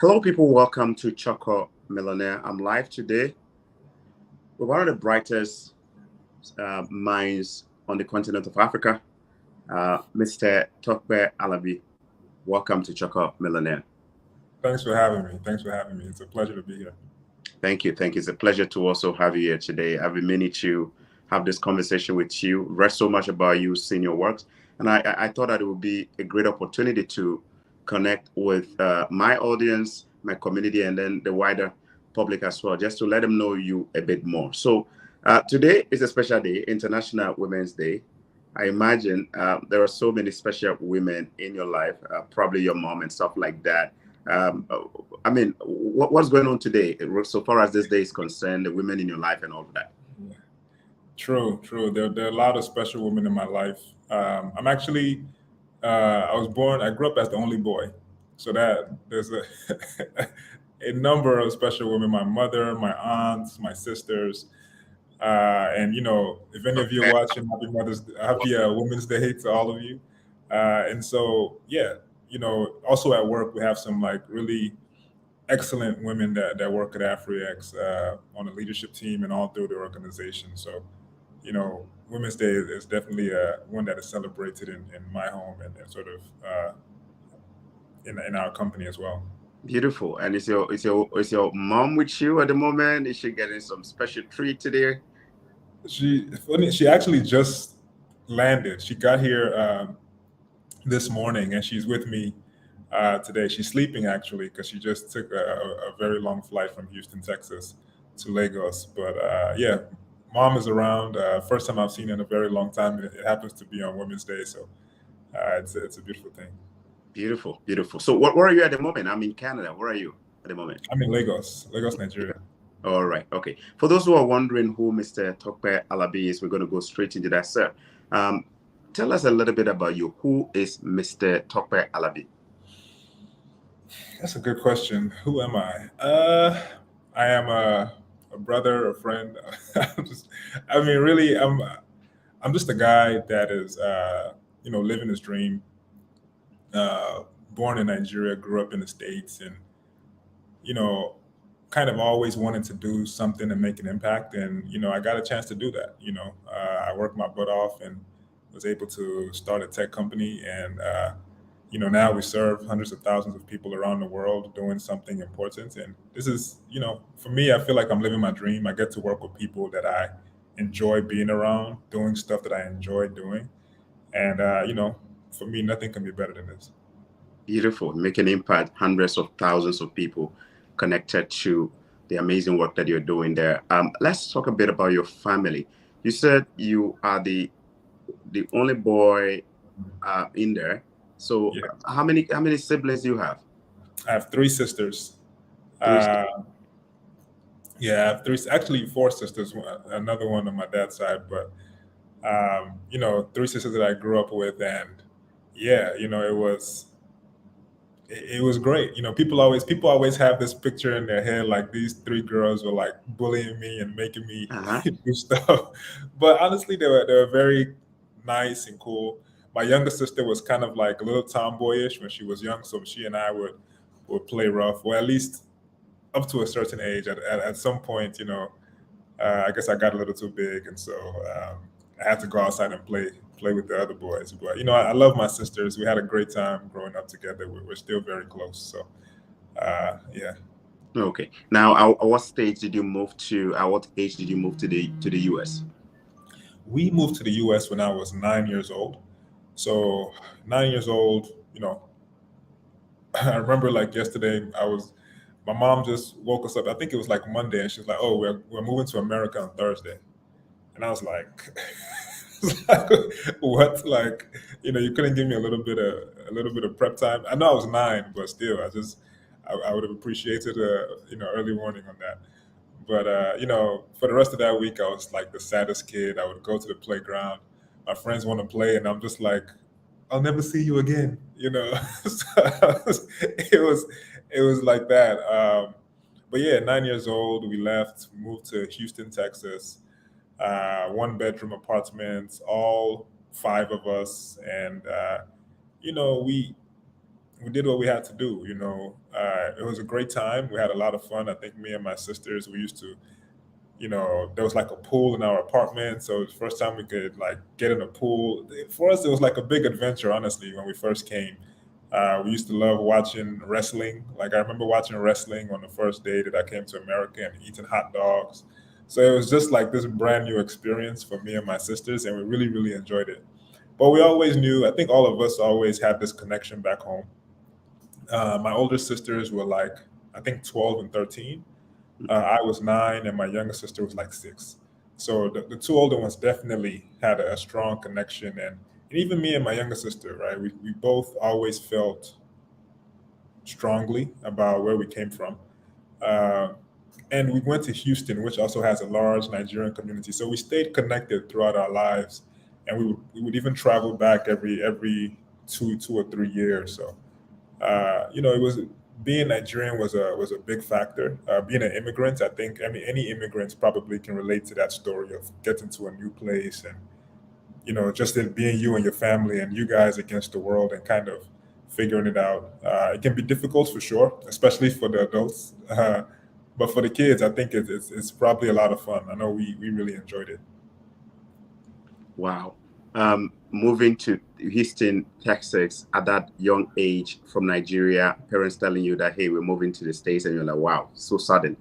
Hello, people. Welcome to Choco Millionaire. I'm live today with one of the brightest minds on the continent of Africa, Mr. Tokbe Alabi. Welcome to Choco Millionaire. Thanks for having me. Thanks for having me. It's a pleasure to be here. Thank you. Thank you. It's a pleasure to also have you here today. I've been meaning to have this conversation with you, read so much about you, seen your works, and I thought that it would be a great opportunity to connect with my audience, my community, and then the wider public as well, just to let them know you a bit more. So today is a special day, International Women's Day. I imagine there are so many special women in your life, probably your mom and stuff like that. Um, I mean, what's going on today, so far as this day is concerned, the women in your life and all of that? True. There are a lot of special women in my life. I'm actually, I grew up as the only boy. So that there's a, a number of special women, my mother, my aunts, my sisters. And, if any of you are watching, happy Women's Day to all of you. And so, yeah, also at work, we have some like really excellent women that work at Afrix on the leadership team and all through the organization. So, Women's Day is definitely one that is celebrated in my home and sort of in our company as well. Beautiful. And is your mom with you at the moment? Is she getting some special treat today? She actually just landed. She got here this morning, and she's with me today. She's sleeping actually because she just took a very long flight from Houston, Texas, to Lagos. But yeah, mom is around. First time I've seen her in a very long time. It happens to be on Women's Day, so it's a beautiful thing. Beautiful, beautiful. So where are you at the moment? I'm in Canada. Where are you at the moment? I'm in Lagos, Nigeria. All right. Okay. For those who are wondering who Mr. Tokpe Alabi is, we're going to go straight into that, sir. Tell us a little bit about you. Who is Mr. Tokpe Alabi? That's a good question. Who am I? I am a brother, a friend. Really, I'm just a guy that is, living his dream. Born in Nigeria, grew up in the States, and you know, kind of always wanted to do something and make an impact. And I got a chance to do that. I worked my butt off and was able to start a tech company, and now we serve hundreds of thousands of people around the world doing something important. And this is, for me, I feel like I'm living my dream. I get to work with people that I enjoy being around, doing stuff that I enjoy doing. And, for me, nothing can be better than this. Beautiful. Make an impact, hundreds of thousands of people connected to the amazing work that you're doing there. Let's talk a bit about your family. You said you are the only boy in there. So Yeah. how many siblings do you have? I have three sisters. Three. Uh, yeah, I have three, actually four sisters, another one on my dad's side, but, three sisters that I grew up with. And yeah, it was great. People always have this picture in their head like these three girls were like bullying me and making me Uh-huh. do stuff. But honestly, they were very nice and cool. My younger sister was kind of like a little tomboyish when she was young, so she and I would play rough, or at least up to a certain age. At some point, I guess I got a little too big, and so I had to go outside and play with the other boys. But I love my sisters. We had a great time growing up together. We're still very close. So yeah. Okay. Now, at what stage did you move to? At what age did you move to the US? We moved to the U.S. when I was 9 years old. So 9 years old, I remember like yesterday. My mom just woke us up. I think it was like Monday, and she's like, "Oh, we're moving to America on Thursday," and I was like, "What?" Like, you couldn't give me a little bit of prep time. I know I was 9, but still, I would have appreciated early warning on that. But for the rest of that week, I was like the saddest kid. I would go to the playground. My friends want to play, and I'm just like, I'll never see you again. So it was like that. But yeah, 9 years old, we left, moved to Houston, Texas. One bedroom apartment, all five of us, and we did what we had to do. It was a great time. We had a lot of fun. I think me and my sisters, we used to, there was like a pool in our apartment. So it was the first time we could like get in a pool. For us, it was like a big adventure, honestly, when we first came. We used to love watching wrestling. Like I remember watching wrestling on the first day that I came to America and eating hot dogs. So it was just like this brand new experience for me and my sisters, and we really, really enjoyed it. But we always knew, I think all of us always had this connection back home. My older sisters were like, I think 12 and 13. I was 9, and my younger sister was like 6. So the two older ones definitely had a strong connection. And even me and my younger sister, right? We both always felt strongly about where we came from. Uh, and we went to Houston, which also has a large Nigerian community. So we stayed connected throughout our lives, and we would even travel back every 2 or 3 years. So it was being Nigerian was a big factor. Being an immigrant, I think, I mean, any immigrants probably can relate to that story of getting to a new place and just it being you and your family and you guys against the world and kind of figuring it out. It can be difficult for sure, especially for the adults. But for the kids, I think it's probably a lot of fun. I know we really enjoyed it. Wow. Moving to Houston, Texas at that young age from Nigeria, parents telling you that, hey, we're moving to the States, and you're like, wow, so sudden.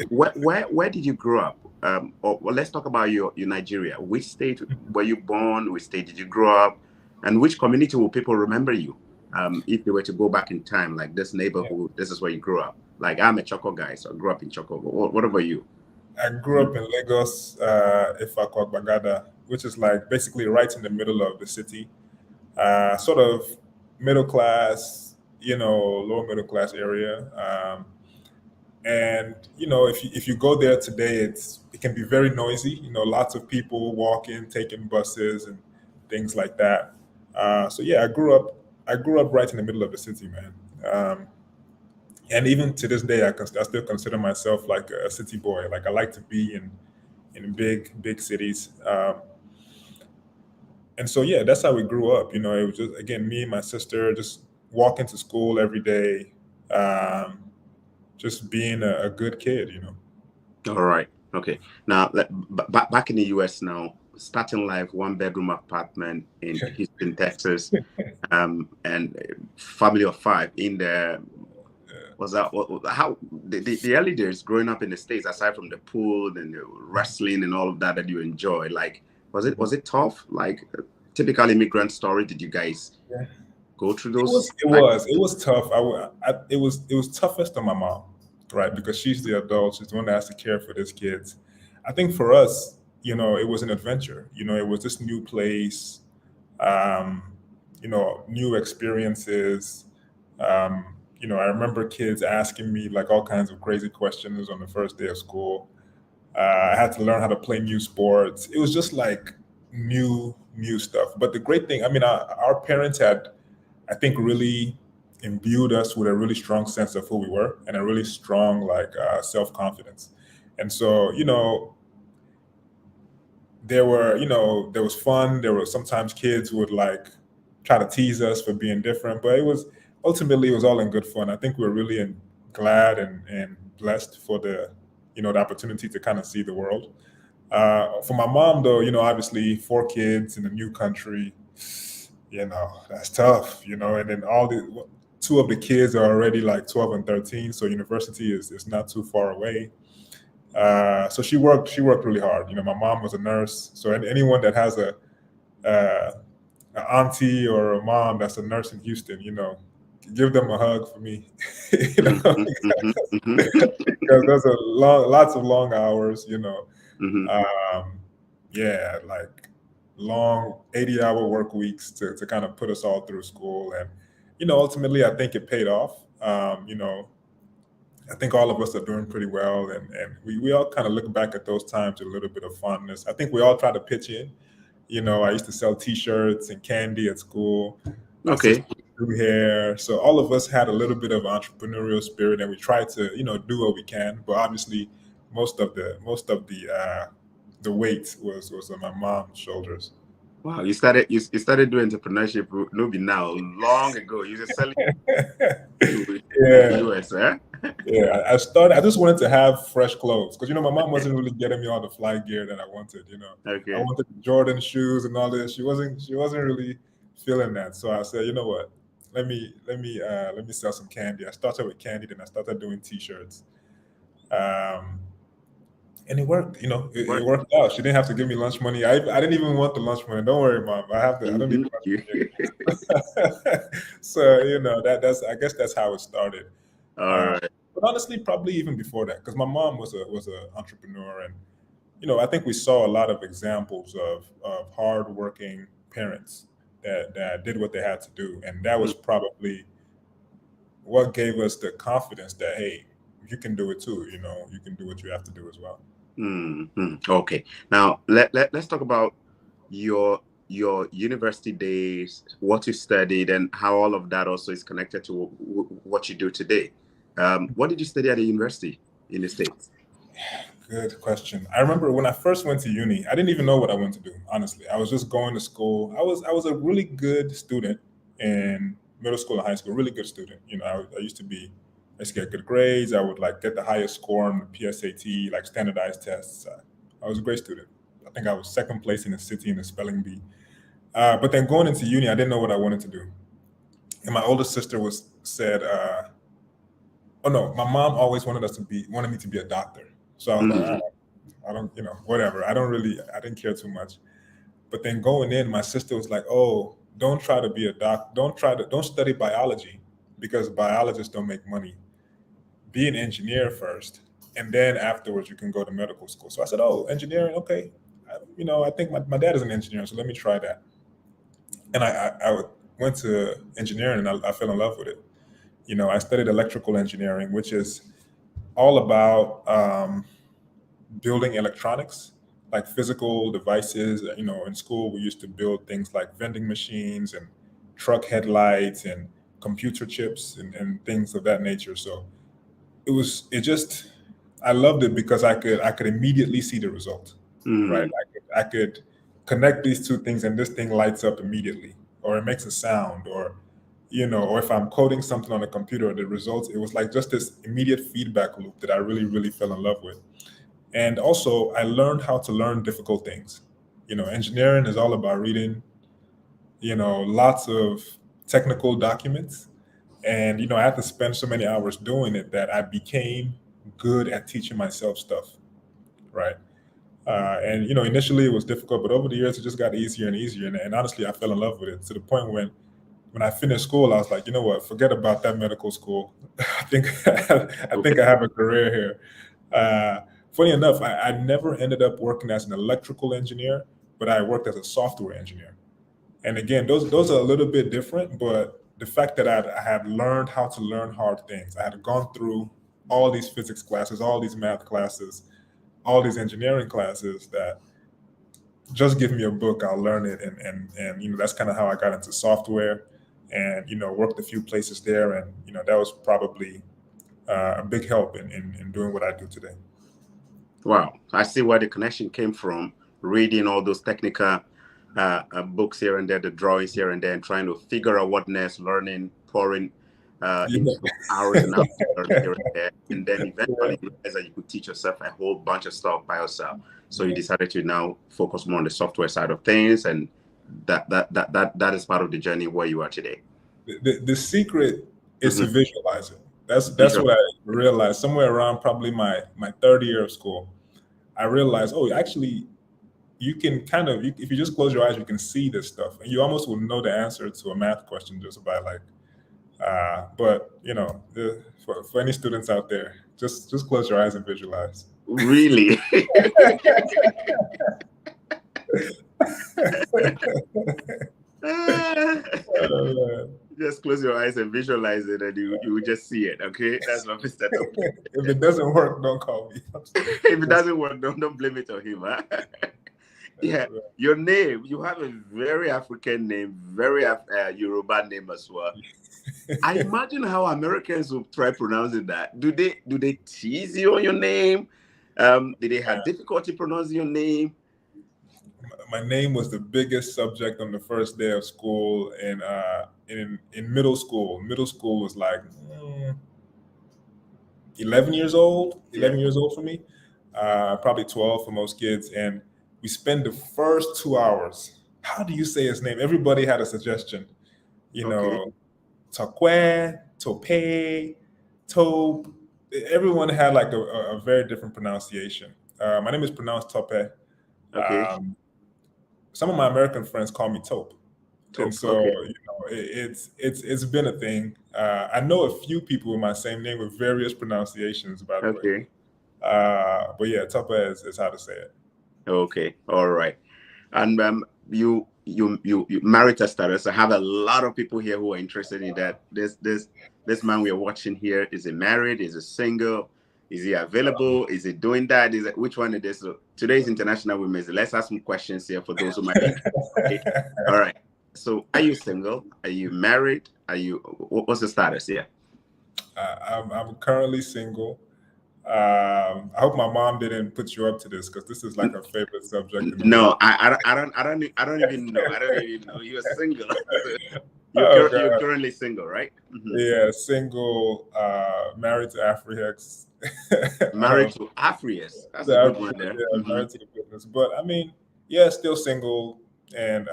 Where did you grow up? Or well, let's talk about your Nigeria. Which state were you born? Which state did you grow up? And which community will people remember you? If they were to go back in time, like this neighborhood, this is where you grew up. Like I'm a Choco guy, so I grew up in Choco. What about you? I grew up in Lagos, Ifakwa Bagada, which is like basically right in the middle of the city. Sort of middle class, lower middle class area. And if you go there today, it can be very noisy. Lots of people walking, taking buses, and things like that. So yeah, I grew up right in the middle of the city, man. And even to this day, I still consider myself like a city boy. Like I like to be in big cities. And so yeah, that's how we grew up. It was just again me and my sister just walking to school every day, just being a good kid. All right. Okay. Now, back in the US now, starting life, 1 bedroom apartment in Houston, Texas, and family of 5 in there. Was that how the early days growing up in the States, aside from the pool and the wrestling and all of that you enjoy? Like, was it tough? Like typical immigrant story? Did you guys go through those? It was tough. It was toughest on my mom, right? Because she's the adult. She's the one that has to care for these kids. I think for us, it was an adventure. It was this new place, new experiences. I remember kids asking me like all kinds of crazy questions on the first day of school. I had to learn how to play new sports. It was just like new stuff. But the great thing, I mean, our parents had, I think, really imbued us with a really strong sense of who we were and a really strong like self-confidence. And so, there was fun. There were sometimes kids would like try to tease us for being different, but ultimately it was all in good fun. I think we're really glad and blessed for the opportunity to kind of see the world. For my mom though, obviously 4 kids in a new country, that's tough, and then 2 of the kids are already like 12 and 13, so university is not too far away. So she worked really hard. My mom was a nurse, so anyone that has a an auntie or a mom that's a nurse in Houston, give them a hug for me, because those are lots of long hours, yeah, like long 80-hour work weeks to kind of put us all through school. And, ultimately I think it paid off. I think all of us are doing pretty well, and we all kind of look back at those times with a little bit of fondness. I think we all try to pitch in. I used to sell T-shirts and candy at school. Okay. Grew hair, so all of us had a little bit of entrepreneurial spirit, and we tried to, do what we can. But obviously, most of the weight was on my mom's shoulders. Wow, you started doing entrepreneurship maybe now long ago. You just selling. in the Yeah. US, huh? Yeah, I just wanted to have fresh clothes because my mom wasn't really getting me all the fly gear that I wanted. I Okay. wanted Jordan shoes and all this. She wasn't really feeling that. So I said, you know what? Let me sell some candy. I started with candy, then I started doing T-shirts, um, and it worked. It What? worked out. She didn't have to give me lunch money. I didn't even want the lunch money. Don't worry, mom. I don't need the lunch money. So that's I guess that's how it started. All Um, right. but honestly, probably even before that, because my mom was a entrepreneur, and I think we saw a lot of examples of hardworking parents that did what they had to do, and that was probably what gave us the confidence that, hey, you can do it too. You can do what you have to do as well. Okay. Now let's talk about your university days, what you studied, and how all of that also is connected to what you do today. What did you study at the university in the States? Good question. I remember when I first went to uni, I didn't even know what I wanted to do. Honestly, I was just going to school. I was a really good student in middle school and high school. Really good student. I used to get good grades. I would like get the highest score on the PSAT, like standardized tests. I was a great student. I think I was second place in the city in the spelling bee. But then going into uni, I didn't know what I wanted to do. And my older sister said, "Oh no, my mom always wanted me to be a doctor." So I was like, "All Mm, right, I don't, whatever. I didn't care too much." But then going in, my sister was like, "Oh, don't try to be a doc. Don't study biology because biologists don't make money. Be an engineer first, and then afterwards you can go to medical school." So I said, "Oh, engineering, okay. I think my dad is an engineer, so let me try that." And I went to engineering, and I fell in love with it. I studied electrical engineering, which is all about building electronics, like physical devices. In school, we used to build things like vending machines and truck headlights and computer chips and things of that nature. So I loved it because I could immediately see the result, right? mm, I could connect these two things and this thing lights up immediately, or it makes a sound, or if I'm coding something on a computer, the results, it was like just this immediate feedback loop that I really, really fell in love with. And also, I learned how to learn difficult things. Engineering is all about reading, lots of technical documents. And, I had to spend so many hours doing it that I became good at teaching myself stuff, right? And, initially it was difficult, but over the years it just got easier and easier. And honestly, I fell in love with it to the point when I finished school, I was like, you know what, forget about that medical school. I think I okay. think I have a career here. Funny enough, I never ended up working as an electrical engineer, but I worked as a software engineer. And again, those are a little bit different, but the fact that I had learned how to learn hard things, I had gone through all these physics classes, all these math classes, all these engineering classes, that just give me a book, I'll learn it. And that's kind of how I got into software, and worked a few places there, and that was probably a big help in doing what I do today. Wow. I see where the connection came from. Reading all those technical books here and there, the drawings here and there, and trying to figure out what next, learning, pouring into hours and hours of learning here and there. And then eventually you realize that you could teach yourself a whole bunch of stuff by yourself. So you decided to now focus more on the software side of things, and that is part of the journey where you are today. The secret is to Mm-hmm. visualize it. That's what I realized somewhere around probably my third year of school. I realized, oh, actually, you can kind of, if you just close your eyes, you can see this stuff, and you almost will know the answer to a math question just by like. But for any students out there, just close your eyes and visualize. Really? Just close your eyes and visualize it, and you will just see it. Okay, that's my first step. If it doesn't work, don't call me. If it doesn't work, don't blame it on him. Huh? Yeah, your name. You have a very African name, very Yoruba name as well. I imagine how Americans will try pronouncing that. Do they tease you on your name? Did they have difficulty pronouncing your name? My name was the biggest subject on the first day of school, and in middle school. Middle school was like, 11 years old, Yeah. 11 years old for me, probably 12 for most kids. And we spend the first 2 hours. How do you say his name? Everybody had a suggestion, you Okay. know, Takwe, Tope, Tope. Everyone had like a very different pronunciation. My name is pronounced Tope. Okay. Some of my American friends call me Tope. And Top. so, Okay. it's been a thing. I know a few people with my same name with various pronunciations, by the way. Okay. But yeah, Tope is how to say it. Okay. All right. And you marital status. I have a lot of people here who are interested in that. This man we are watching here, is he married? Is he single? Is he available? Is he doing that? Is it, which one it is? So today's International Women's Day. Let's ask some questions here for those who might be interested. Okay. All right. So are you single? Are you married? What's the status? Yeah. I'm currently single. I hope my mom didn't put you up to this because this is like her favorite subject in the No, world. I don't even know. I don't even know. You're single. Oh, You're God. currently single, right? Mhm. Yeah, single, married to Afrix. Married to Afrius. That's a good one there. Yeah, married to the business. But I mean, yeah, still single, and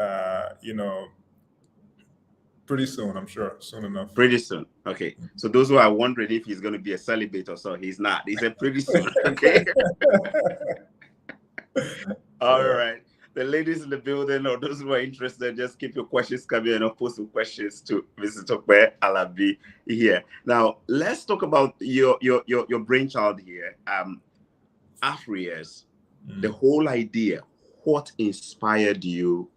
pretty soon, I'm sure, soon enough. Pretty soon. Okay. So those who are wondering if he's going to be a celibate or so, he's not. He said pretty soon. Okay. All right. The ladies in the building or those who are interested, just keep your questions coming and I'll post some questions to Mr. Tokwe Alabi here. Now, let's talk about your brainchild here. Afrius, the whole idea. What inspired you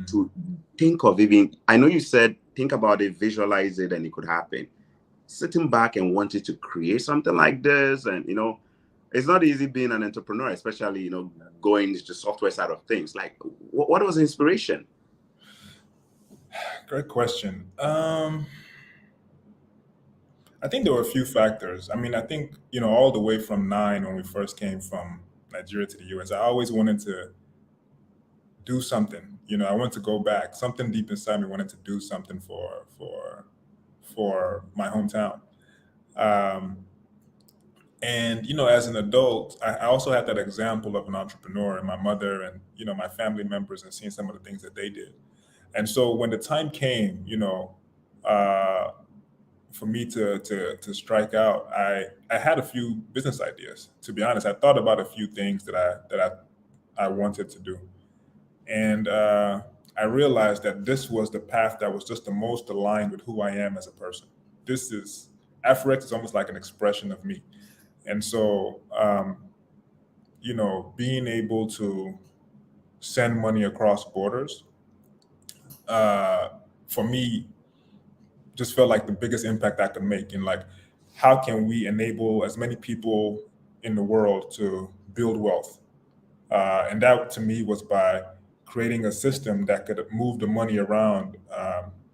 to think of even, I know you said think about it, visualize it, and it could happen. Sitting back and wanting to create something like this, and it's not easy being an entrepreneur, especially going to the software side of things. Like, what was the inspiration? Great question. I think there were a few factors. I mean, I think all the way from 9 when we first came from Nigeria to the US, I always wanted to do something. I wanted to go back. Something deep inside me wanted to do something for my hometown. And as an adult, I also had that example of an entrepreneur and my mother and my family members and seeing some of the things that they did. And so when the time came, for me to strike out, I had a few business ideas. To be honest, I thought about a few things that I wanted to do. And I realized that this was the path that was just the most aligned with who I am as a person. Afrix is almost like an expression of me. And so, being able to send money across borders, for me, just felt like the biggest impact I could make in like, how can we enable as many people in the world to build wealth? And that to me was by creating a system that could move the money around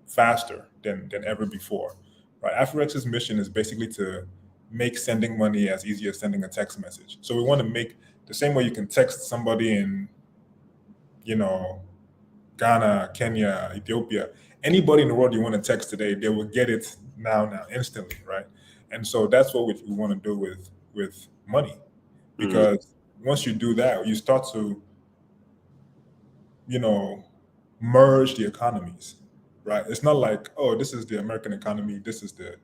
faster than ever before. Right? Afrix's mission is basically to make sending money as easy as sending a text message. So we want to make the same way you can text somebody in, Ghana, Kenya, Ethiopia, anybody in the world you want to text today, they will get it now, instantly, right? And so that's what we want to do with money, because once you do that, you start to, merge the economies, right? It's not like, oh, this is the American economy, this is the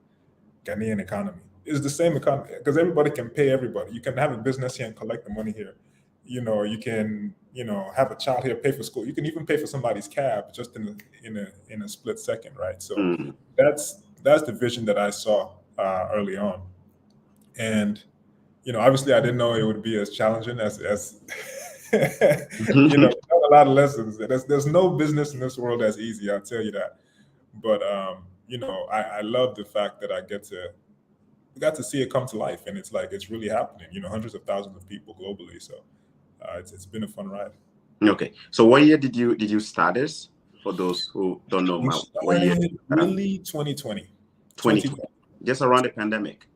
Ghanaian economy. It's the same economy because everybody can pay everybody. You can have a business here and collect the money here. You can, have a child here, pay for school. You can even pay for somebody's cab just in a split second, right? So that's the vision that I saw early on, and obviously I didn't know it would be as challenging as a lot of lessons. There's no business in this world that's easy. I'll tell you that. But I love the fact that I got to see it come to life, and it's like it's really happening. Hundreds of thousands of people globally. So it's been a fun ride. Okay, so what year did you start this? For those who don't know, what year? Really, 2020. 2020, just around the pandemic.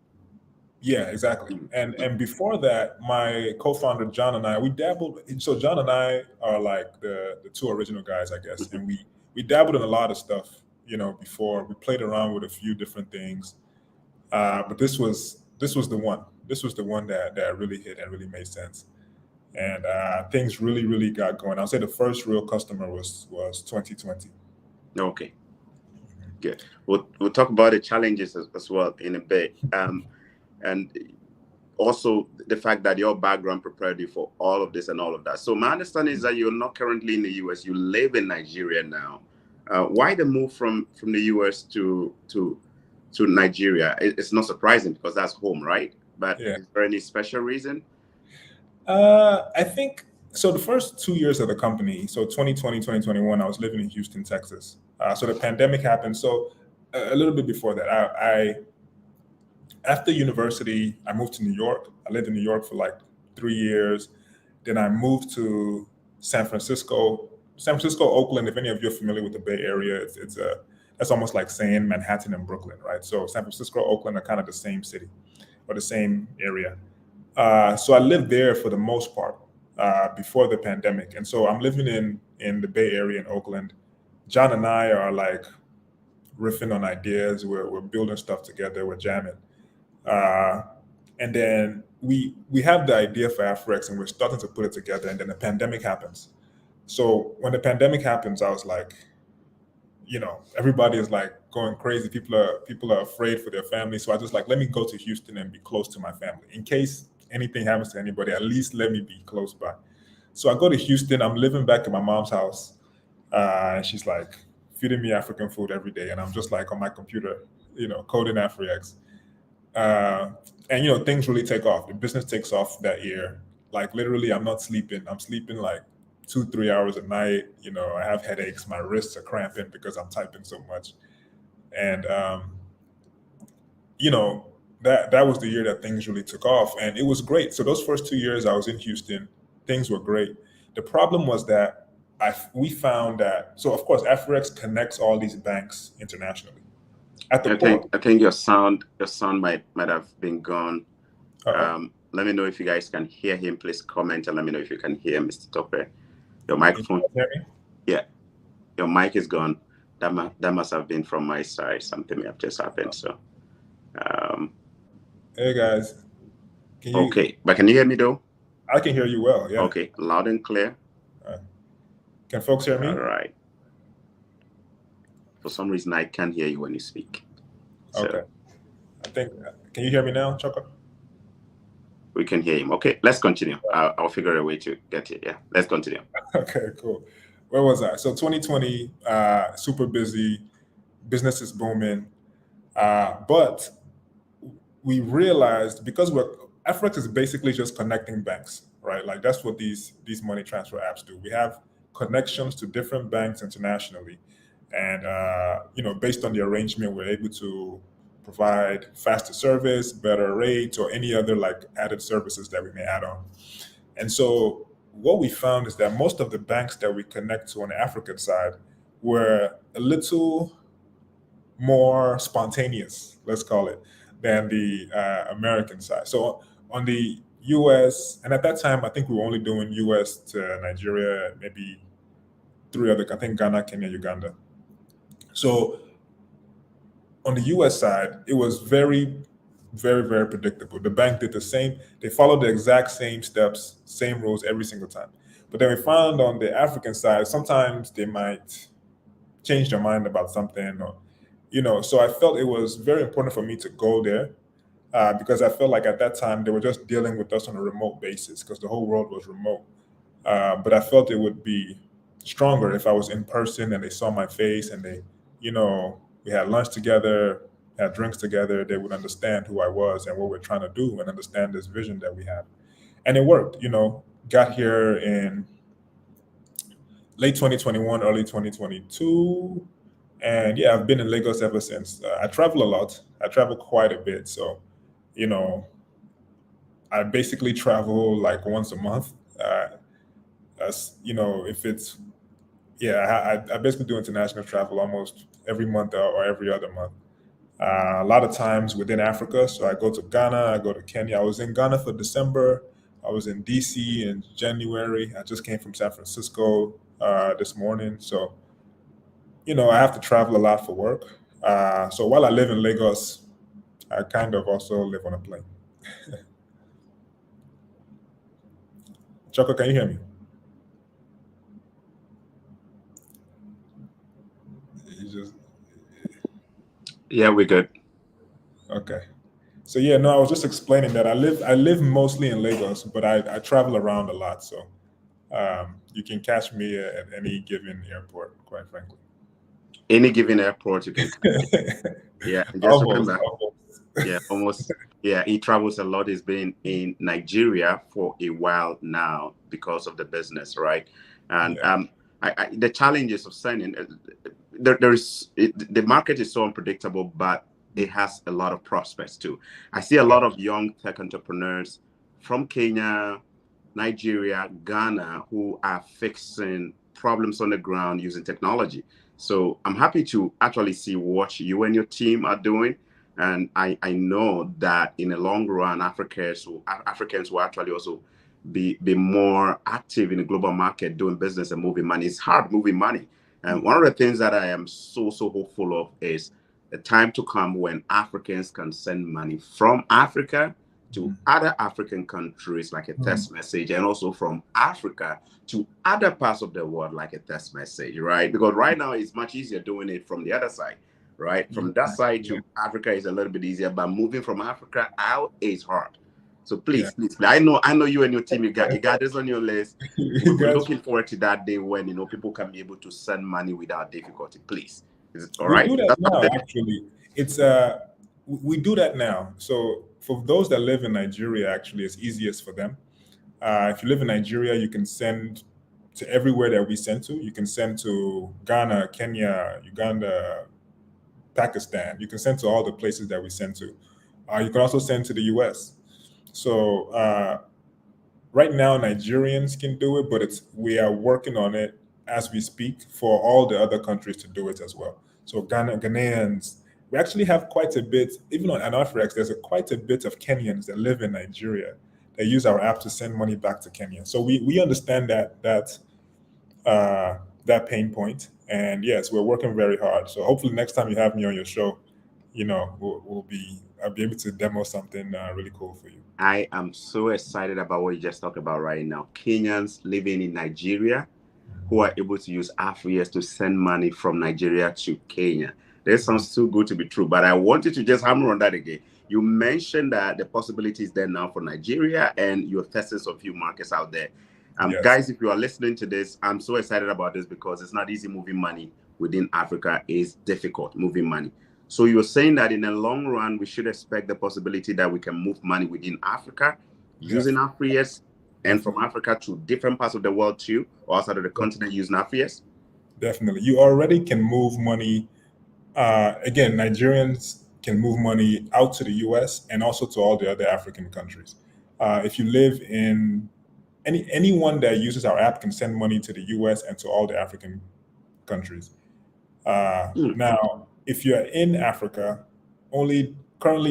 Yeah, exactly. And before that, my co-founder John and I, we dabbled. So John and I are like the two original guys, I guess, and we dabbled in a lot of stuff. Before we played around with a few different things. But this was this was the one. This was the one that really hit and really made sense. And things really got going. I'll say the first real customer was 2020. Okay, good. We'll talk about the challenges as well in a bit. And also the fact that your background prepared you for all of this and all of that. So my understanding is that you're not currently in the US. You live in Nigeria now. Why the move from the US to Nigeria? It's not surprising because that's home, right? But Yeah. is there any special reason? I think so. The first 2 years of the company, so 2020, 2021, I was living in Houston, Texas. So the pandemic happened. So a little bit before that, I after university, I moved to New York. I lived in New York for like 3 years. Then I moved to San Francisco. San Francisco, Oakland. If any of you are familiar with the Bay Area, it's that's almost like saying Manhattan and Brooklyn, right? So San Francisco, Oakland are kind of the same city or the same area. So I lived there for the most part before the pandemic, and so I'm living in the Bay Area in Oakland. John and I are like riffing on ideas. We're building stuff together. We're jamming, and then we have the idea for Afrix, and we're starting to put it together. And then the pandemic happens. So when the pandemic happens, I was like, everybody is like going crazy. People are afraid for their family. So I just like, let me go to Houston and be close to my family in case anything happens to anybody. At least let me be close by. So I go to Houston. I'm living back in my mom's house, and she's like feeding me African food every day, and I'm just like on my computer, coding Afrix. And things really take off. The business takes off that year. Like literally, I'm not sleeping. I'm sleeping like 2-3 hours a night. I have headaches. My wrists are cramping because I'm typing so much. And that was the year that things really took off, and it was great. So those first 2 years I was in Houston, things were great. The problem was that we found that, so of course Afrix connects all these banks internationally. I think your sound might have been gone. Let me know if you guys can hear him. Please comment and let me know if you can hear Mr. Tope. Your microphone. Can you hear me? Yeah, your mic is gone. That must have been from my side. Something may have just happened. So, hey guys. Okay, but can you hear me though? I can hear you well. Yeah. Okay, loud and clear. Can folks hear me? All right. For some reason, I can't hear you when you speak. So, okay. I think. Can you hear me now, Choco? We can hear him. Okay, let's continue. I'll figure a way to get it. Yeah, let's continue. Okay, cool. Where was I? So 2020, super busy, business is booming, but we realized because Afrix is basically just connecting banks, right? Like that's what these money transfer apps do. We have connections to different banks internationally, and based on the arrangement, we're able to provide faster service, better rates, or any other like added services that we may add on. And so what we found is that most of the banks that we connect to on the African side were a little more spontaneous, let's call it, than the American side. So on the US, and at that time, I think we were only doing US to Nigeria, maybe 3 other, I think Ghana, Kenya, Uganda. So on the US side, it was very, very predictable. The bank did the same. They followed the exact same steps, same rules every single time. But then we found on the African side, sometimes they might change their mind about something, or so I felt it was very important for me to go there because I felt like at that time they were just dealing with us on a remote basis because the whole world was remote. But I felt it would be stronger if I was in person and they saw my face and they, we had lunch together, had drinks together. They would understand who I was and what we're trying to do and understand this vision that we have. And it worked, got here in late 2021, early 2022. And yeah, I've been in Lagos ever since. I travel a lot. I travel quite a bit. So, I basically travel like once a month. If it's, I basically do international travel almost every month or every other month. A lot of times within Africa. So I go to Ghana, I go to Kenya. I was in Ghana for December. I was in DC in January. I just came from San Francisco this morning. So, I have to travel a lot for work. So while I live in Lagos, I kind of also live on a plane. Choco, can you hear me? You just Yeah, we're good. okay. So yeah, no, I was just explaining that I live mostly in Lagos, but I travel around a lot. So you can catch me at any given airport, quite frankly. Any given airport, you can. Yeah, and just Almost, remember, almost. yeah, almost. Yeah, he travels a lot. He's been in Nigeria for a while now because of the business, right? And Yeah. the challenges of sending, the market is so unpredictable, but it has a lot of prospects too. I see a lot of young tech entrepreneurs from Kenya, Nigeria, Ghana, who are fixing problems on the ground using technology. So I'm happy to actually see what you and your team are doing. And I know that in the long run, Africans will actually also be more active in the global market doing business and moving money. It's hard moving money. And one of the things that I am so hopeful of is the time to come when Africans can send money from Africa to other African countries like a text message, and also from Africa to other parts of the world like a text message, right? Because right now it's much easier doing it from the other side, right? From that side to Africa is a little bit easier, but moving from Africa out is hard. So please, I know you and your team, you got this on your list. We're looking forward to that day when people can be able to send money without difficulty. Please, is it all right? We do that now. Actually, it's we do that now. So for those that live in Nigeria, actually, it's easiest for them. If you live in Nigeria, you can send to everywhere that we send to. You can send to Ghana, Kenya, Uganda, Pakistan. You can send to all the places that we send to. You can also send to the US. So right now, Nigerians can do it, but we are working on it as we speak for all the other countries to do it as well. So Ghanaians, we actually have quite a bit, even on Afrix, there's quite a bit of Kenyans that live in Nigeria. They use our app to send money back to Kenya. So we understand that pain point, and yes, we're working very hard. So hopefully next time you have me on your show, I'll be able to demo something really cool for you. I am so excited about what you just talked about right now. Kenyans living in Nigeria who are able to use Afrix to send money from Nigeria to Kenya. That sounds too good to be true, but I want you to just hammer on that again. You mentioned that the possibility is there now for Nigeria, and you're testing some few markets out there. Guys, if you are listening to this, I'm so excited about this because it's not easy moving money within Africa. It's difficult moving money. So you're saying that in the long run, we should expect the possibility that we can move money within Africa using Afrix, and from Africa to different parts of the world too, or outside of the continent using Afrix? Definitely. You already can move money. Again, Nigerians can move money out to the US and also to all the other African countries. If you live in anyone that uses our app can send money to the US and to all the African countries. Now, if you're in Africa, we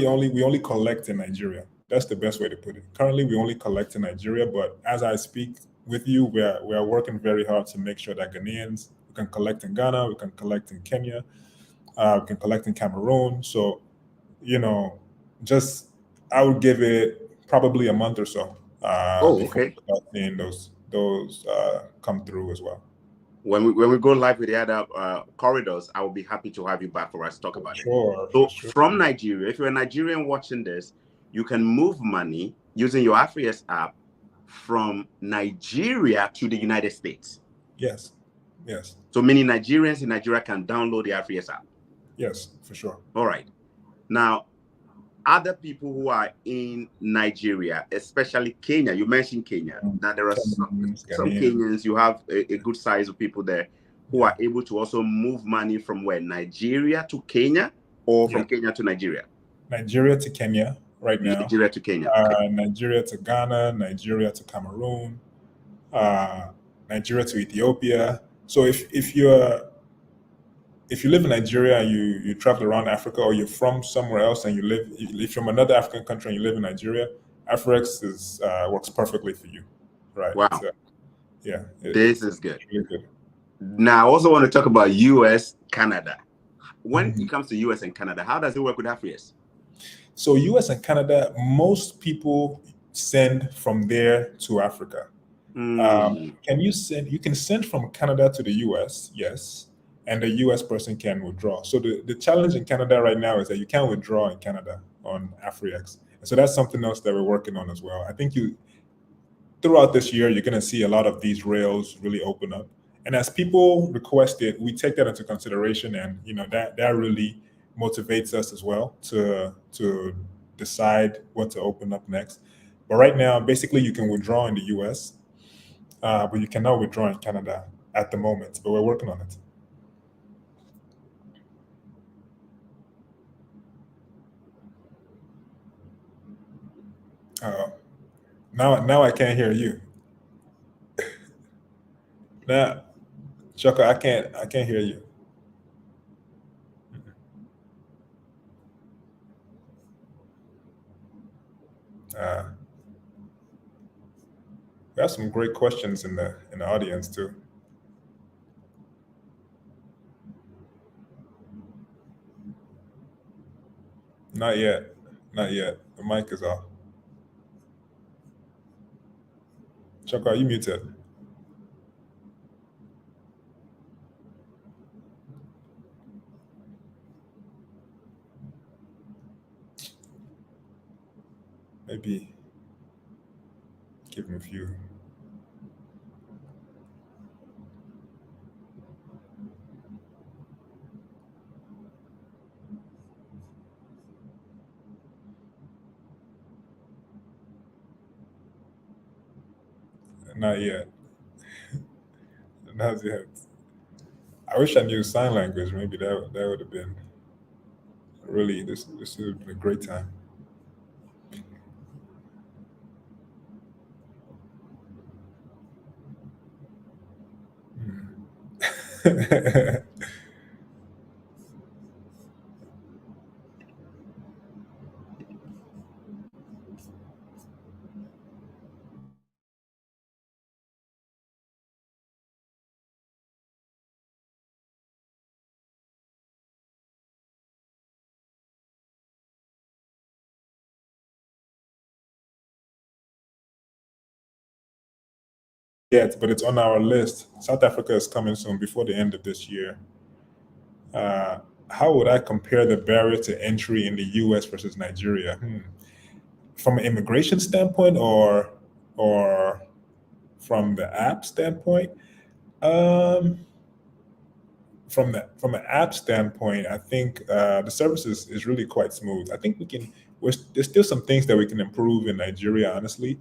only collect in Nigeria. That's the best way to put it. Currently, we only collect in Nigeria, but as I speak with you, we are working very hard to make sure that Ghanaians, we can collect in Ghana, we can collect in Kenya, we can collect in Cameroon. So, I would give it probably a month or so before we start seeing those come through as well. When we go live with the other corridors, I will be happy to have you back for us to talk about it. So from Nigeria, if you're a Nigerian watching this, you can move money using your Afrix app from Nigeria to the United States. Yes. So many Nigerians in Nigeria can download the Afrix app. Yes, for sure. All right. Now, other people who are in Nigeria, especially Kenya, you mentioned Kenya. Now, there are some Kenyans, you have a good size of people there who are able to also move money from where? Nigeria to Kenya, or from Kenya to Nigeria? Nigeria to Kenya right now. Nigeria to Kenya. Nigeria to Ghana, Nigeria to Cameroon, Nigeria to Ethiopia. So if you live in Nigeria and you travel around Africa, or you're from somewhere else and if you're from another African country and you live in Nigeria, Afrix works perfectly for you, right? Wow. This is good. Really good. Now, I also want to talk about US, Canada. When it comes to US and Canada, how does it work with Afrix? So US and Canada, most people send from there to Africa. Mm. Can you send? You can send from Canada to the US, yes, and the US person can withdraw. So the challenge in Canada right now is that you can't withdraw in Canada on Afrix. And so that's something else that we're working on as well. I think you throughout this year you're going to see a lot of these rails really open up. And as people request it, we take that into consideration, and that really motivates us as well to decide what to open up next. But right now, basically, you can withdraw in the US, but you cannot withdraw in Canada at the moment. But we're working on it. Uh, now I can't hear you. Now, Chuck, I can't hear you. Uh, we have some great questions in the audience too. Not yet. Not yet. The mic is off. Chuck, are you muted? Maybe give him a few. Not yet. Not yet. I wish I knew sign language. Maybe that would have been really this would have been a great time. Yet, but it's on our list. South Africa is coming soon before the end of this year. Uh, how would I compare the barrier to entry in the US versus Nigeria? From an immigration standpoint, or from the app standpoint? Um, from an app standpoint, I think the service is really quite smooth. I think there's still some things that we can improve in Nigeria. Honestly,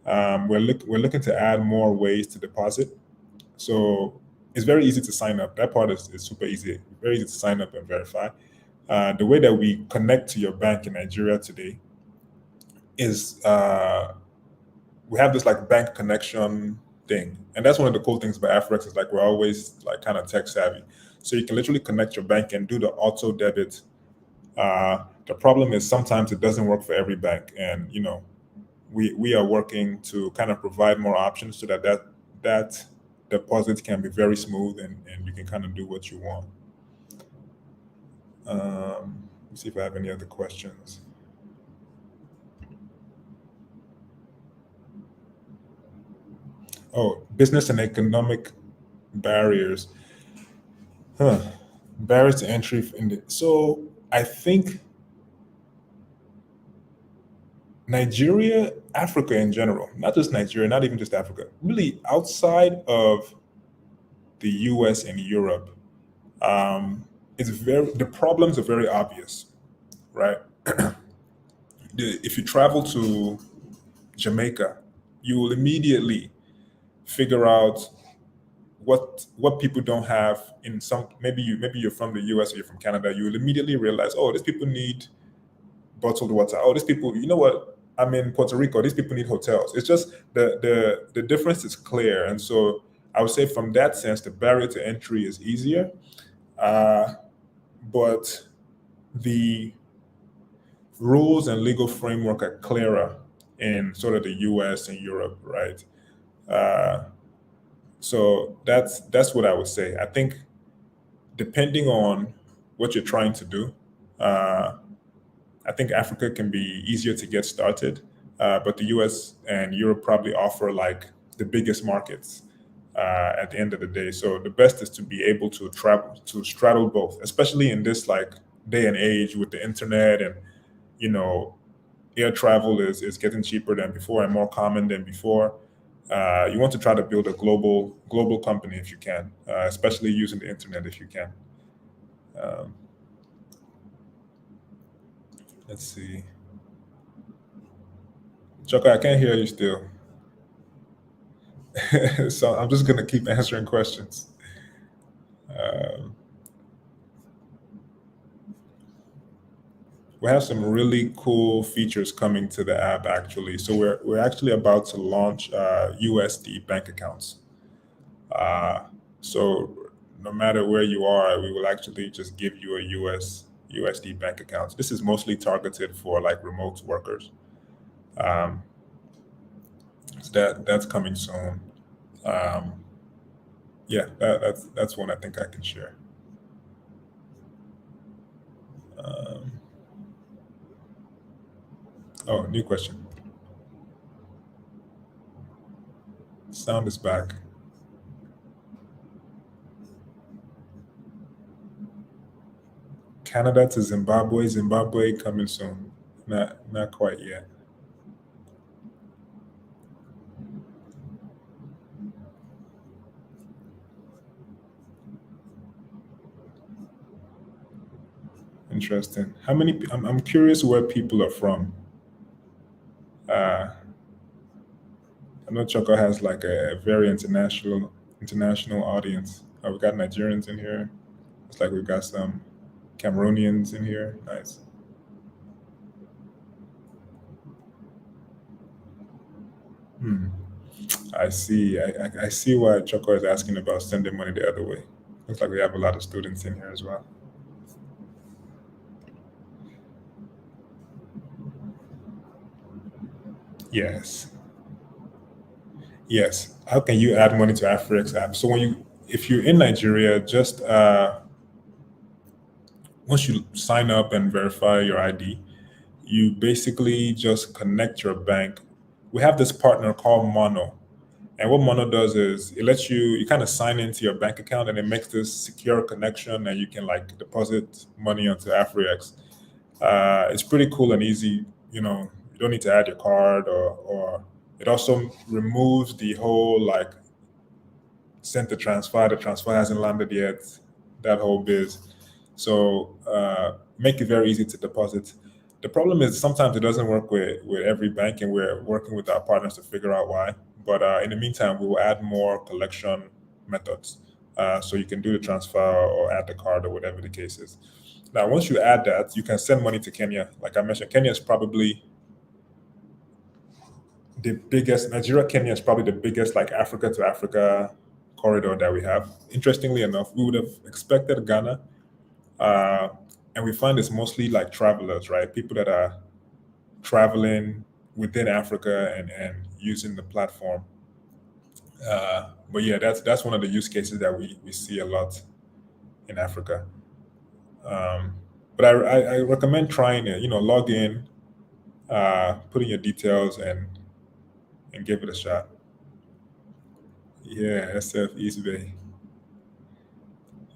we're looking to add more ways to deposit. So it's very easy to sign up. That part is super easy, very easy to sign up and verify. The way that we connect to your bank in Nigeria today is we have this like bank connection thing, and that's one of the cool things about Afrix is like we're always like kind of tech savvy, so you can literally connect your bank and do the auto debit. The problem is sometimes it doesn't work for every bank, and we are working to kind of provide more options so that deposit can be very smooth, and you can kind of do what you want. Let's see if I have any other questions. Oh, business and economic barriers. Huh. Barriers to entry so I think Nigeria, Africa in general, not just Nigeria, not even just Africa, really outside of the US and Europe, the problems are very obvious, right? If you travel to Jamaica, you will immediately figure out what people don't have in some. Maybe you're from the US or you're from Canada, you will immediately realize, oh, these people need bottled water. Oh, these people, you know what? I'm in Puerto Rico. These people need hotels. It's just the difference is clear, and so I would say from that sense, the barrier to entry is easier, uh, but the rules and legal framework are clearer in sort of the U.S. and Europe, right? Uh, so that's what I would say. I think depending on what you're trying to do, uh, I think Africa can be easier to get started, but the US and Europe probably offer like the biggest markets at the end of the day. So the best is to be able to travel, to straddle both, especially in this like day and age with the internet, and you know, air travel is getting cheaper than before and more common than before. You want to try to build a global company if you can, especially using the internet if you can. Um, let's see. Chuck, I can't hear you still. So I'm just gonna keep answering questions. Um, we have some really cool features coming to the app actually. So we're actually about to launch USD bank accounts. Uh, so no matter where you are, we will actually just give you a USD bank account. This is mostly targeted for like remote workers. Um, so that's coming soon. Um, yeah, that's one I think I can share. Um, oh, new question. Sound is back. Canada to Zimbabwe. Zimbabwe coming soon. Not quite yet. Interesting. How many? I'm curious where people are from. Uh, I know Choco has like a very international audience. We got Nigerians in here. It's like we've got some Cameroonians in here. Nice. Hmm. I see. I see why Choco is asking about sending money the other way. Looks like we have a lot of students in here as well. Yes. Yes. How can you add money to Afrix app? So if you're in Nigeria, just once you sign up and verify your ID, you basically just connect your bank. We have this partner called Mono. And what Mono does is it lets you kind of sign into your bank account, and it makes this secure connection, and you can like deposit money onto Afrix. It's pretty cool and easy. You don't need to add your card, or it also removes the whole like sent the transfer hasn't landed yet, that whole biz. So make it very easy to deposit. The problem is sometimes it doesn't work with every bank, and we're working with our partners to figure out why. But in the meantime, we will add more collection methods. So you can do the transfer or add the card or whatever the case is. Now, once you add that, you can send money to Kenya. Like I mentioned, Kenya is probably the biggest. Kenya is probably the biggest like Africa to Africa corridor that we have. Interestingly enough, we would have expected Ghana, uh, and we find it's mostly like travelers, right? People that are traveling within Africa and using the platform. But yeah, that's one of the use cases that we see a lot in Africa. Um, but I recommend trying it. Log in, put in your details, and give it a shot. Yeah, SF East Bay.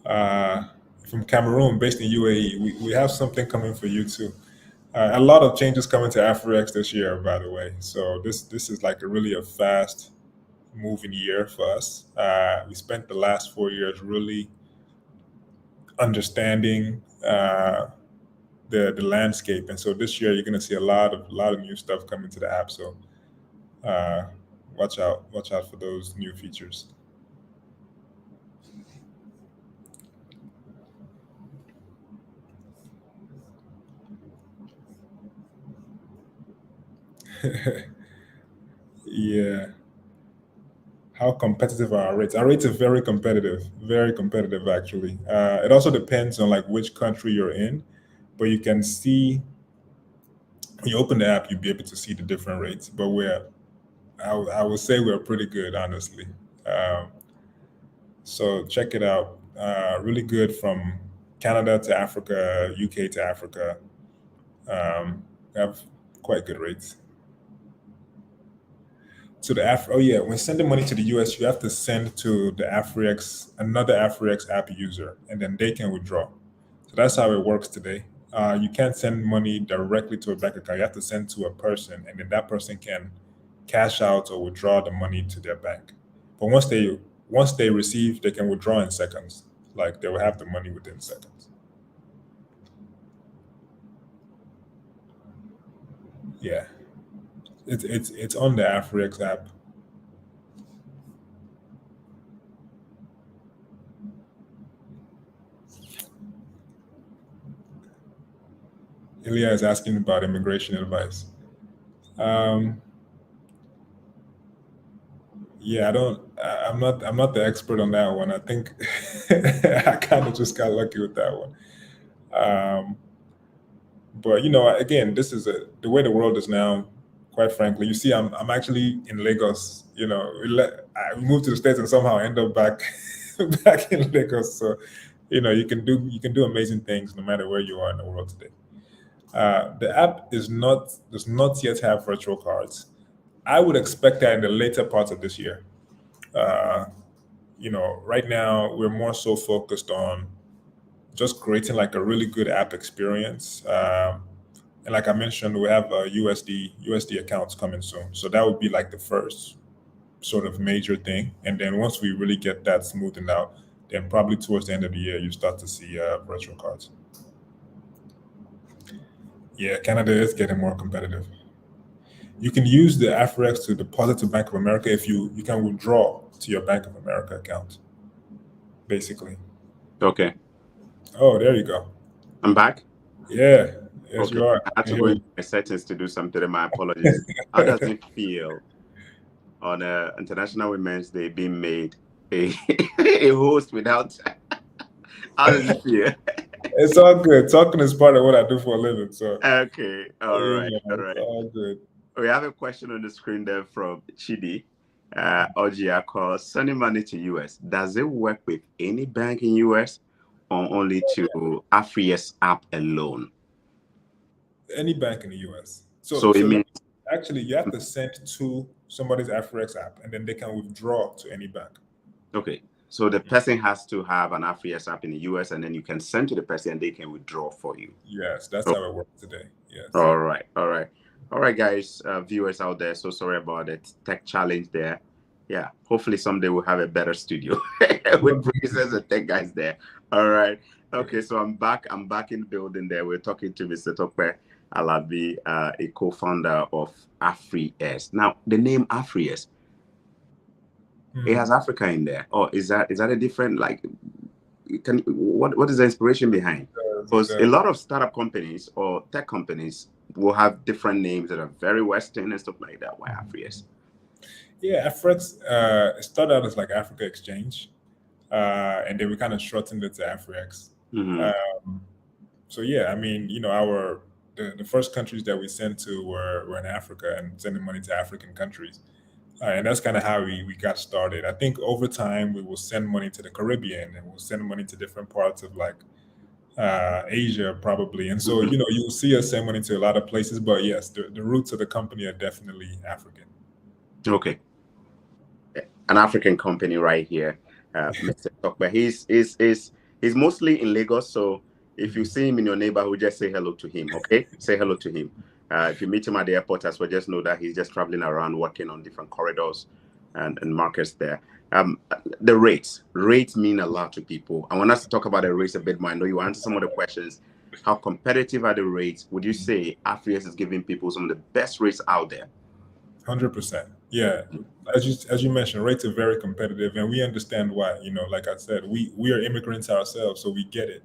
Uh, from Cameroon, based in UAE. We have something coming for you too. A lot of changes coming to Afrix this year, by the way. So this is like a fast moving year for us. We spent the last 4 years really understanding the landscape, and so this year you're going to see a lot of new stuff coming to the app. So uh, watch out for those new features. Yeah. How competitive are our rates? Our rates are very competitive actually. It also depends on like which country you're in, but you can see when you open the app, you'll be able to see the different rates. But I would say we're pretty good, honestly. Um, so check it out. Really good from Canada to Africa, UK to Africa. We have quite good rates. To the when sending money to the US, you have to send to the Afrix, another Afrix app user, and then they can withdraw. So that's how it works today. You can't send money directly to a bank account. You have to send to a person, and then that person can cash out or withdraw the money to their bank. But once they receive, they can withdraw in seconds. Like they will have the money within seconds. Yeah, it's on the Afrix app. Ilya is asking about immigration advice. Yeah, I'm not the expert on that one. I think I kind of just got lucky with that one. But again, this is the way the world is now. Quite frankly, you see, I'm actually in Lagos. I moved to the States and somehow end up back back in Lagos. So, you can do amazing things no matter where you are in the world today. The app does not yet have virtual cards. I would expect that in the later parts of this year. Right now we're more so focused on just creating like a really good app experience. And like I mentioned, we have USD accounts coming soon. So that would be like the first sort of major thing. And then once we really get that smoothened out, then probably towards the end of the year, you start to see virtual cards. Yeah, Canada is getting more competitive. You can use the Afrix to deposit to Bank of America if you can withdraw to your Bank of America account, basically. Okay. Oh, there you go. I'm back? Yeah. Yes, okay. You are. I had to go into my settings to do something, and my apologies. How does it feel on International Women's Day being made a host without... How does it feel? It's all good. Talking is part of what I do for a living. So okay. All right. It's all good. We have a question on the screen there from Chidi. Ogia calls, sending money to US. Does it work with any bank in US or only to Afrix app alone? Any bank in the US. So it means actually you have to send to somebody's Afrix app and then they can withdraw to any bank. Okay. So the person has to have an Afrix app in the US, and then you can send to the person and they can withdraw for you. Yes, that's how it works today. Yes. All right, guys, viewers out there. So sorry about it. Tech challenge there. Yeah, hopefully someday we'll have a better studio with producers and tech guys there. All right. Okay, so I'm back in the building there. We're talking to Mr. Tope Alabi, a co-founder of Afrix. Now, the name Afrix, it has Africa in there. Or is that a different, like, what is the inspiration behind? Because a lot of startup companies or tech companies will have different names that are very Western and stuff like that. Why Afrix? Yeah, Afrix started out as like Africa Exchange, and then we kind of shortened it to Afrix. So yeah, I mean, the first countries that we sent to were in Africa and sending money to African countries. And that's kind of how we got started. I think over time we will send money to the Caribbean and we'll send money to different parts of like Asia probably. And so, you'll see us send money to a lot of places, but yes, the roots of the company are definitely African. Okay. An African company right here, Mr. Tope. He's mostly in Lagos, so if you see him in your neighborhood, just say hello to him, okay? Say hello to him. If you meet him at the airport as well, just know that he's just traveling around, working on different corridors and markets there. The rates mean a lot to people. I want us to talk about the rates a bit more. I know you answer some of the questions. How competitive are the rates? Would you say Afrix is giving people some of the best rates out there? 100%. Yeah. As you mentioned, rates are very competitive, and we understand why. Like I said, we are immigrants ourselves, so we get it.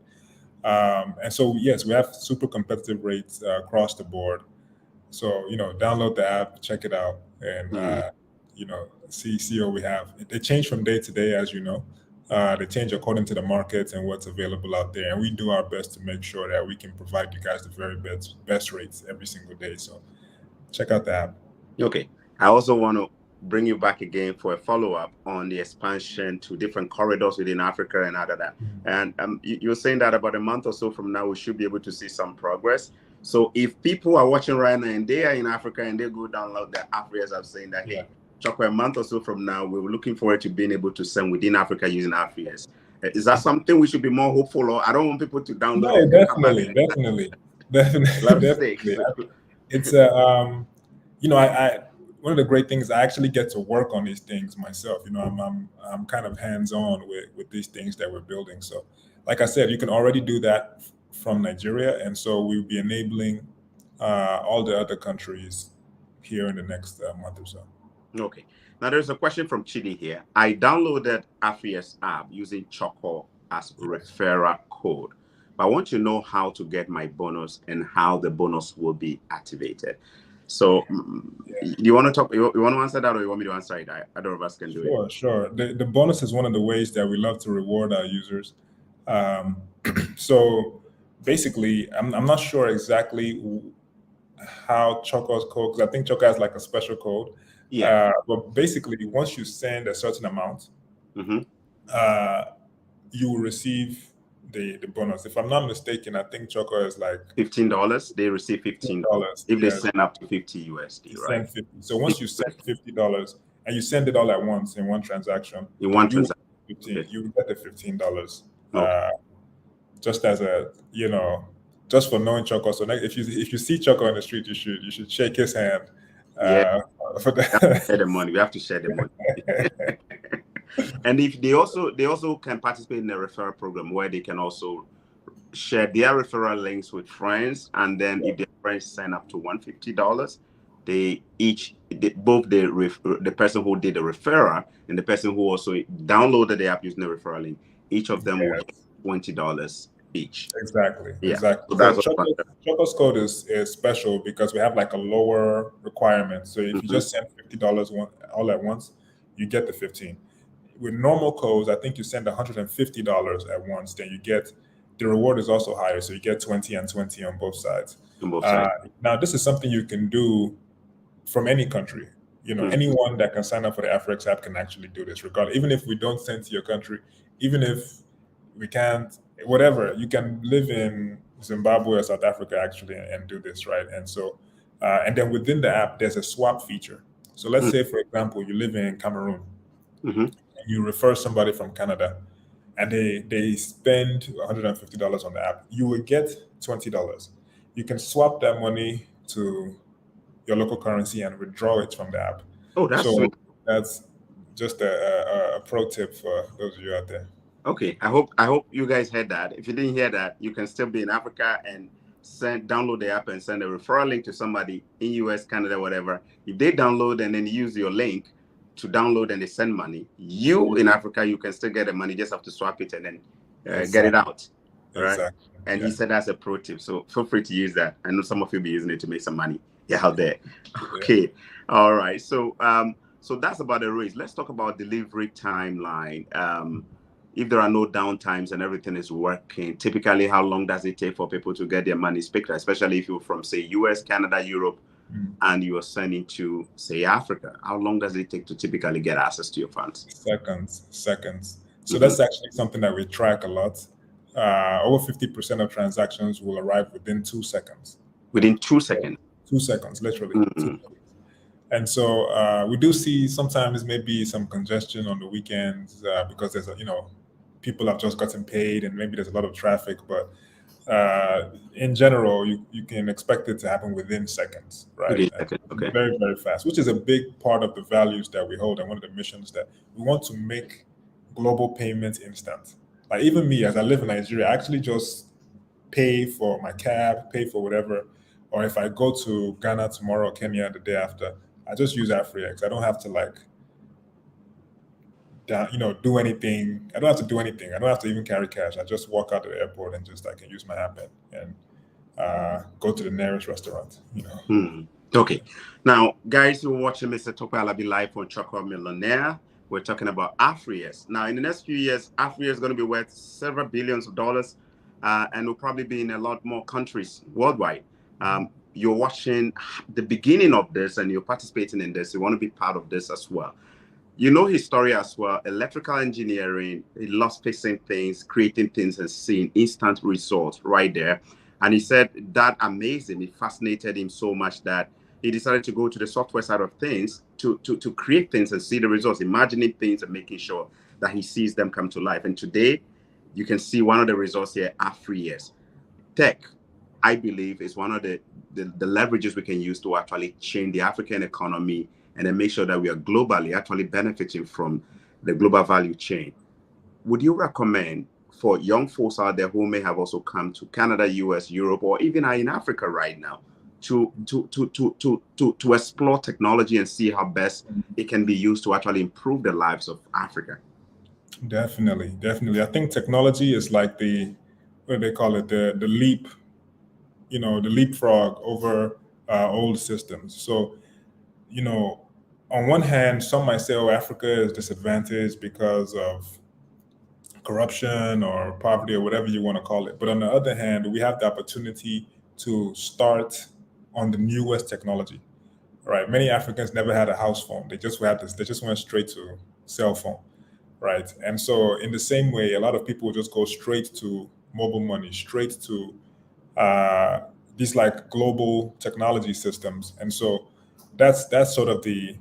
And so, yes, we have super competitive rates across the board. So, download the app, check it out, and, see what we have. They change from day to day, as you know. They change according to the markets and what's available out there. And we do our best to make sure that we can provide you guys the very best rates every single day. So check out the app. Okay. I also want to bring you back again for a follow-up on the expansion to different corridors within Africa and other that. And you're saying that about a month or so from now, we should be able to see some progress. So if people are watching right now and they are in Africa and they go download the Afrix, I'm saying that, hey, Choco, a month or so from now, we're looking forward to being able to send within Africa using Afrix. Is that something we should be more hopeful, or I don't want people to download No, it? definitely. It's a I one of the great things, I actually get to work on these things myself. I'm kind of hands-on with these things that we're building. So, like I said, you can already do that from Nigeria, and so we'll be enabling all the other countries here in the next month or so. Okay. Now there's a question from Chidi here. I downloaded Afrix app using Choco as referral code, but I want to know how to get my bonus and how the bonus will be activated. So do you want to talk? You want to answer that, or you want me to answer it? Either of us can do it. Sure. The bonus is one of the ways that we love to reward our users. So basically, I'm not sure exactly how Choco's code, because I think Choco has like a special code. Yeah. But basically, once you send a certain amount, you will receive the bonus. If I'm not mistaken, I think Choco is like $15. They receive $15 if they send up to 50 USD, right? Send 50. So once you send $50 and you send it all at once in one transaction, you will get the $15. Just as a just for knowing Choco. So if you see Choco on the street, you should shake his hand. For that. Share the money. We have to share the money. And if they also can participate in a referral program where they can also share their referral links with friends, and then if their friends sign up to $150, both the person who did the referral and the person who also downloaded the app using the referral link, each of them will get $20 each. Exactly. So that's Choco's code is special because we have like a lower requirement. So if you just send $50 all at once, you get the 15. With normal codes, I think you send $150 at once, then you get the reward is also higher. So you get 20 and 20 on both sides. Now, this is something you can do from any country. Anyone that can sign up for the Afrix app can actually do this, regardless. Even if we don't send to your country, even if we can't, whatever, you can live in Zimbabwe or South Africa actually and do this, right? And so, and then within the app, there's a swap feature. So let's say, for example, you live in Cameroon, and you refer somebody from Canada, and they spend $150 on the app. You will get $20. You can swap that money to your local currency and withdraw it from the app. Oh, that's sweet. That's just a pro tip for those of you out there. Okay, I hope you guys heard that. If you didn't hear that, you can still be in Africa and download the app and send a referral link to somebody in US, Canada, whatever. If they download and then use your link to download and they send money, you in Africa, you can still get the money. Just have to swap it and then get it out. Right? Exactly. And he said that's a pro tip. So feel free to use that. I know some of you be using it to make some money out there. Okay. All right. So so that's about the race. Let's talk about delivery timeline. If there are no downtimes and everything is working, typically how long does it take for people to get their money picked, especially if you're from, say, US, Canada, Europe, and you're sending to, say, Africa? How long does it take to typically get access to your funds? Seconds. So that's actually something that we track a lot. Over 50% of transactions will arrive within 2 seconds. Within 2 seconds? 2 seconds, literally. 2 seconds. And so we do see sometimes maybe some congestion on the weekends because there's people have just gotten paid and maybe there's a lot of traffic, but in general, you can expect it to happen within seconds, right? Okay. Very, very fast, which is a big part of the values that we hold and one of the missions that we want to make global payments instant. Like even me, as I live in Nigeria, I actually just pay for my cab, pay for whatever, or if I go to Ghana tomorrow, Kenya the day after, I just use Afrix. I don't have to do anything. I don't have to do anything. I don't have to even carry cash. I just walk out to the airport and I can use my app and go to the nearest restaurant. Okay. Now, guys who are watching Mr. Toalab live on Choco Millionaire, we're talking about Afrix. Now, in the next few years, Afrix is going to be worth several billions of dollars, and will probably be in a lot more countries worldwide. You're watching the beginning of this and you're participating in this. You want to be part of this as well. You know his story as well. Electrical engineering, he loves fixing things, creating things, and seeing instant results right there. And he said that amazed him. It fascinated him so much that he decided to go to the software side of things to create things and see the results, imagining things and making sure that he sees them come to life. And today, you can see one of the results here, Afrix. Tech, I believe, is one of the leverages we can use to actually change the African economy and then make sure that we are globally actually benefiting from the global value chain. Would you recommend for young folks out there who may have also come to Canada, US, Europe, or even are in Africa right now to explore technology and see how best it can be used to actually improve the lives of Africa? Definitely. I think technology is like what do they call it? The leap, the leapfrog over old systems. So, on one hand, some might say, oh, Africa is disadvantaged because of corruption or poverty or whatever you want to call it. But on the other hand, we have the opportunity to start on the newest technology, right? Many Africans never had a house phone. They just went straight to cell phone, right? And so in the same way, a lot of people just go straight to mobile money, straight to these like global technology systems. And so that's sort of the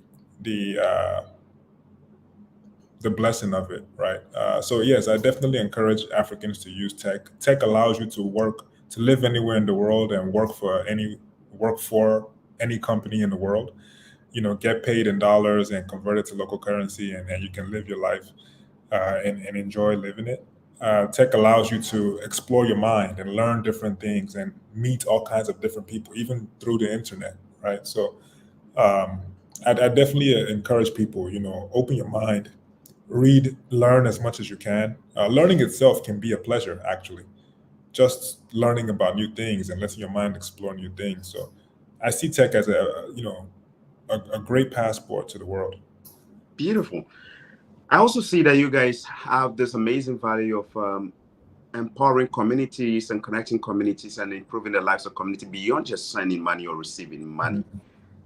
blessing of it, right? So yes, I definitely encourage Africans to use tech. Tech allows you to live anywhere in the world and work for any company in the world. Get paid in dollars and convert it to local currency, and you can live your life and enjoy living it. Tech allows you to explore your mind and learn different things and meet all kinds of different people, even through the internet, right? So I definitely encourage people, open your mind, read, learn as much as you can. Learning itself can be a pleasure, actually. Just learning about new things and letting your mind explore new things. So I see tech as a great passport to the world. Beautiful. I also see that you guys have this amazing value of empowering communities and connecting communities and improving the lives of community beyond just sending money or receiving money.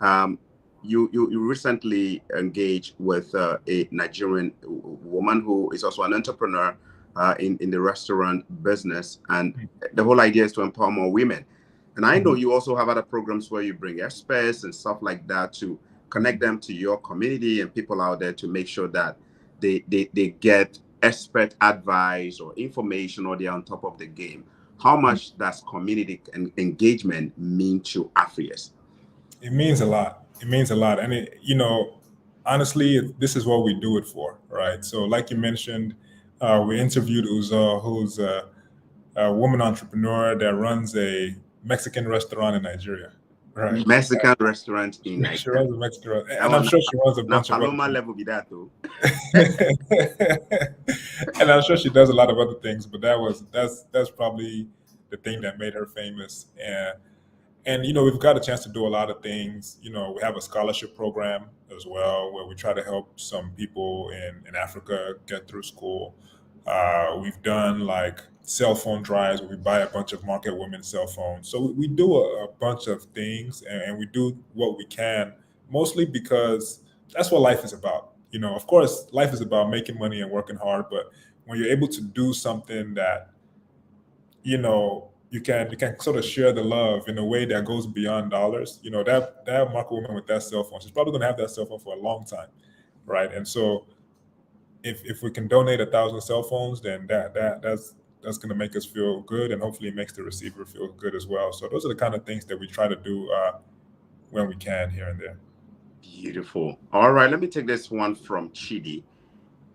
Mm-hmm. You recently engaged with a Nigerian woman who is also an entrepreneur in the restaurant business, and the whole idea is to empower more women. And I know you also have other programs where you bring experts and stuff like that to connect them to your community and people out there to make sure that they get expert advice or information, or they're on top of the game. How much does community engagement mean to Afrix? It means a lot. And honestly, this is what we do it for, right? So like you mentioned, we interviewed Uzo, who's a woman entrepreneur that runs a Mexican restaurant in Nigeria. Right. Mexican restaurant in Nigeria. She runs a Mexican restaurant. And I'm sure she runs a bunch of Paloma level be that too. And I'm sure she does a lot of other things, but that's probably the thing that made her famous. And we've got a chance to do a lot of things. We have a scholarship program as well, where we try to help some people in Africa get through school. We've done like cell phone drives where we buy a bunch of market women cell phones. So we do a bunch of things, and we do what we can, mostly because that's what life is about. Of course, life is about making money and working hard, but when you're able to do something that, you can sort of share the love in a way that goes beyond dollars. That market woman with that cell phone, she's probably going to have that cell phone for a long time, right? And so if we can donate 1,000 cell phones, then that's going to make us feel good, and hopefully it makes the receiver feel good as well. So those are the kind of things that we try to do when we can here and there. Beautiful. All right, let me take this one from Chidi.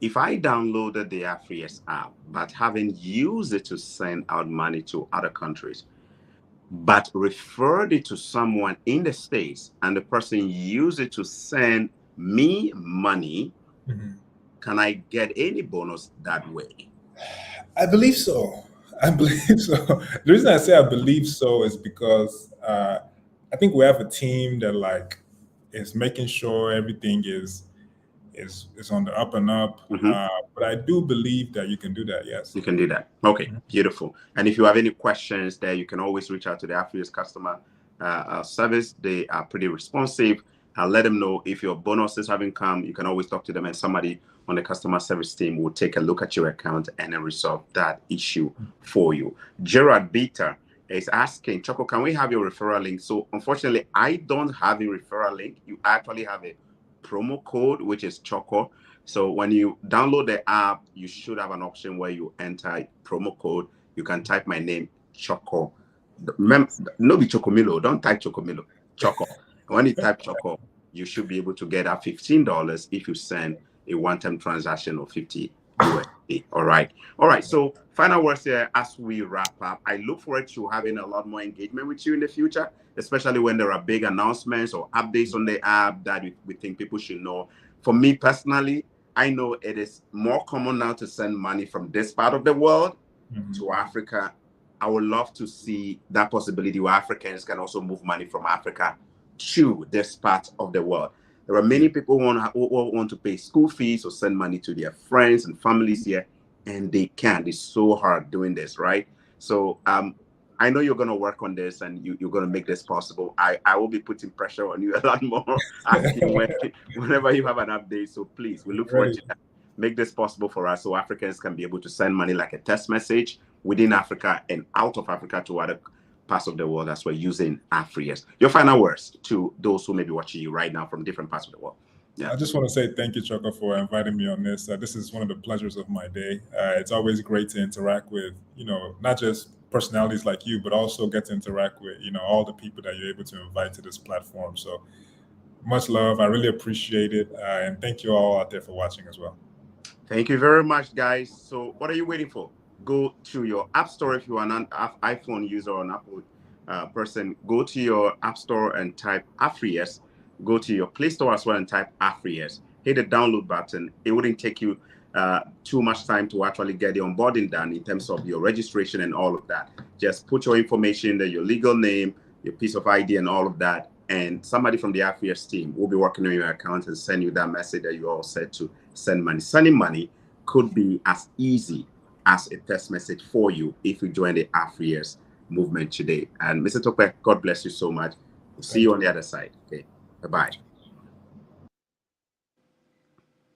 If I downloaded the Afrix app, but haven't used it to send out money to other countries, but referred it to someone in the States, and the person used it to send me money, can I get any bonus that way? I believe so. The reason I say I believe so is because I think we have a team that is making sure everything is on the up and up. But I do believe that you can do that. Yes, you can do that. Okay, beautiful. And if you have any questions there, you can always reach out to the Afrix customer service. They are pretty responsive. I'll let them know if your bonuses haven't come. You can always talk to them, and somebody on the customer service team will take a look at your account and then resolve that issue for you. Gerard Bitter, is asking, Choco, can we have your referral link? So unfortunately, I don't have a referral link. You actually have a promo code, which is Choco. So when you download the app, you should have an option where you enter promo code. You can type my name, Choco. No be Chocomilo. Don't type Chocomilo. Choco. When you type Choco, you should be able to get that $15 if you send a one-time transaction of 50 USD. All right. So final words here as we wrap up. I look forward to having a lot more engagement with you in the future, especially when there are big announcements or updates on the app that we think people should know. For me personally, I know it is more common now to send money from this part of the world to Africa. I would love to see that possibility where Africans can also move money from Africa to this part of the world. There are many people who want to pay school fees or send money to their friends and families here, and they can't. It's so hard doing this, right? So I know you're going to work on this and you're going to make this possible. I will be putting pressure on you a lot more asking whenever you have an update. So please, we look forward to that. Make this possible for us so Africans can be able to send money like a text message within Africa and out of Africa to other parts of the world as we're using Afrix. Your final words to those who may be watching you right now from different parts of the world. Yeah. I just want to say thank you, Choco, for inviting me on this. This is one of the pleasures of my day. It's always great to interact with, not just personalities like you, but also get to interact with, all the people that you're able to invite to this platform. So much love. I really appreciate it. And thank you all out there for watching as well. Thank you very much, guys. So what are you waiting for? Go to your app store if you are an iPhone user or an Apple person. Go to your app store and type Afrix. Go to your Play Store as well and type Afrix. Hit the download button. It wouldn't take you too much time to actually get the onboarding done in terms of your registration and all of that. Just put your information there, your legal name, your piece of ID and all of that. And somebody from the Afrix team will be working on your account and send you that message that you all said to send money. Sending money could be as easy as a text message for you if you join the Afrix movement today. And Mr. Tope, God bless you so much. We'll see you on the other side. Okay. Bye-bye.